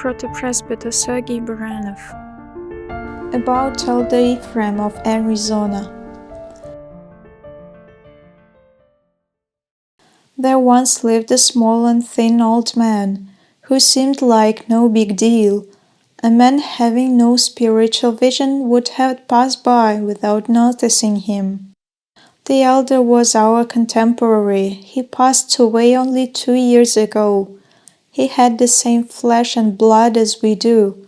Archpriest Sergiy Baranov. About Elder Ephraim of Arizona. There once lived a small and thin old man, who seemed like no big deal. A man having no spiritual vision would have passed by without noticing him. The elder was our contemporary. He passed away only 2 years ago. He had the same flesh and blood as we do.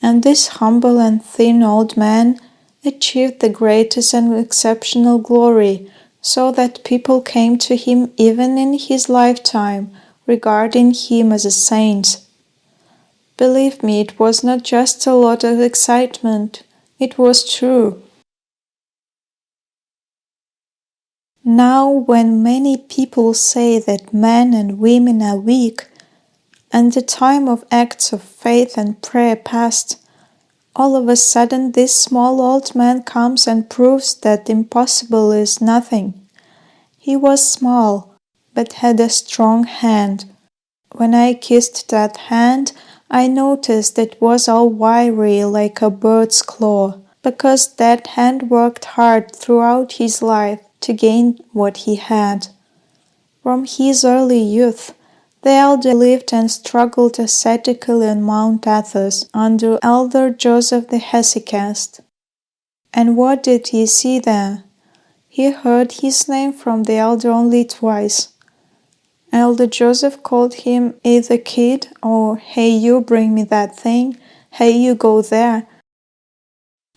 And this humble and thin old man achieved the greatest and exceptional glory, so that people came to him even in his lifetime, regarding him as a saint. Believe me, it was not just a lot of excitement, it was true. Now, when many people say that men and women are weak, and the time of acts of faith and prayer passed, all of a sudden this small old man comes and proves that impossible is nothing. He was small, but had a strong hand. When I kissed that hand, I noticed it was all wiry like a bird's claw, because that hand worked hard throughout his life to gain what he had. From his early youth, the elder lived and struggled ascetically on Mount Athos under Elder Joseph the Hesychast. And what did he see there? He heard his name from the elder only twice. Elder Joseph called him either kid or hey you bring me that thing, hey you go there.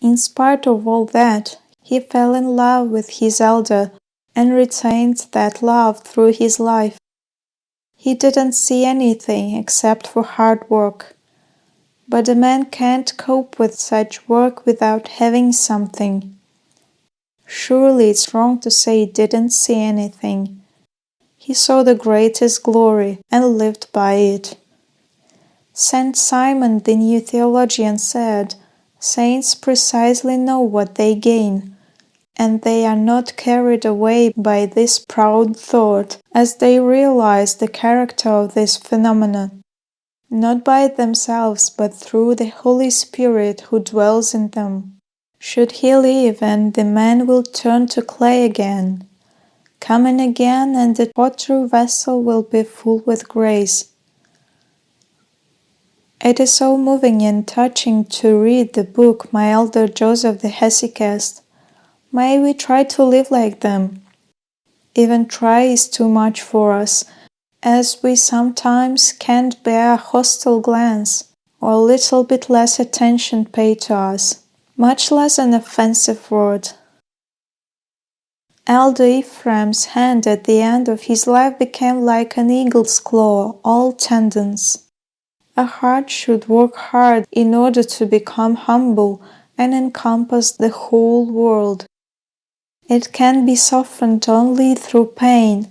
In spite of all that, he fell in love with his elder and retained that love through his life. He didn't see anything except for hard work. But a man can't cope with such work without having something. Surely it's wrong to say he didn't see anything. He saw the greatest glory and lived by it. Saint Simon the New Theologian said, "Saints precisely know what they gain, and they are not carried away by this proud thought as they realize the character of this phenomenon, not by themselves but through the Holy Spirit who dwells in them. Should he live, and the man will turn to clay again, coming again, and the pottery vessel will be full with grace." It is so moving and touching to read the book My Elder Joseph the Hesychast. May we try to live like them. Even try is too much for us, as we sometimes can't bear a hostile glance or a little bit less attention paid to us, much less an offensive word. Elder Ephraim's hand at the end of his life became like an eagle's claw, all tendons. A heart should work hard in order to become humble and encompass the whole world. It can be softened only through pain,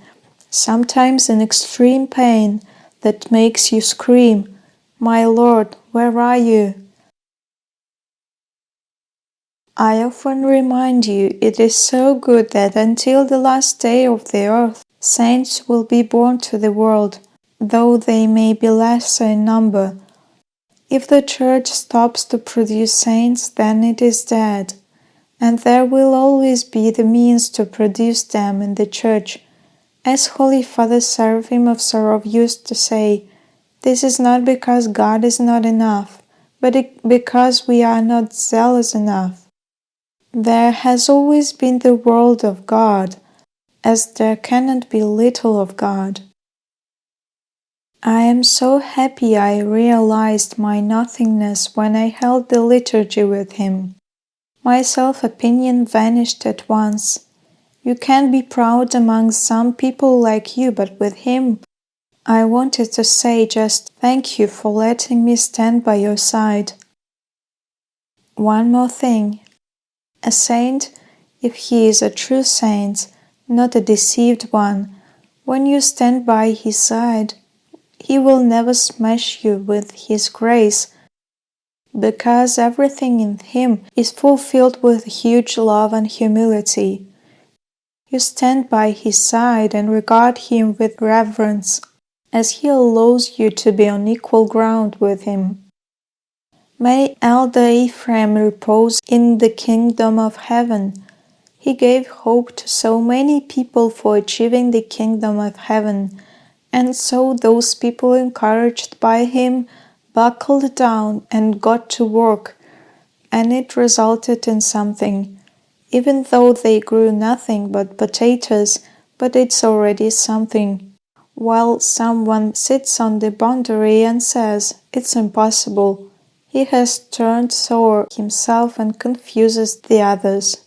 sometimes an extreme pain that makes you scream, "My Lord, where are you?" I often remind you it is so good that until the last day of the earth, saints will be born to the world, though they may be lesser in number. If the Church stops to produce saints, then it is dead. And there will always be the means to produce them in the Church. As Holy Father Seraphim of Sarov used to say, this is not because God is not enough, but because we are not zealous enough. There has always been the world of God, as there cannot be little of God. I am so happy I realized my nothingness when I held the liturgy with him. My self-opinion vanished at once. You can be proud among some people like you, but with him, I wanted to say just thank you for letting me stand by your side. One more thing. A saint, if he is a true saint, not a deceived one, when you stand by his side, he will never smash you with his grace, because everything in him is fulfilled with huge love and humility. You stand by his side and regard him with reverence, as He allows you to be on equal ground with Him. May elder Ephraim repose in the kingdom of heaven. He gave hope to so many people for achieving the kingdom of heaven, and so those people, encouraged by him, buckled down and got to work, and it resulted in something. Even though they grew nothing but potatoes, but it's already something. While someone sits on the boundary and says, "It's impossible," he has turned sour himself and confuses the others.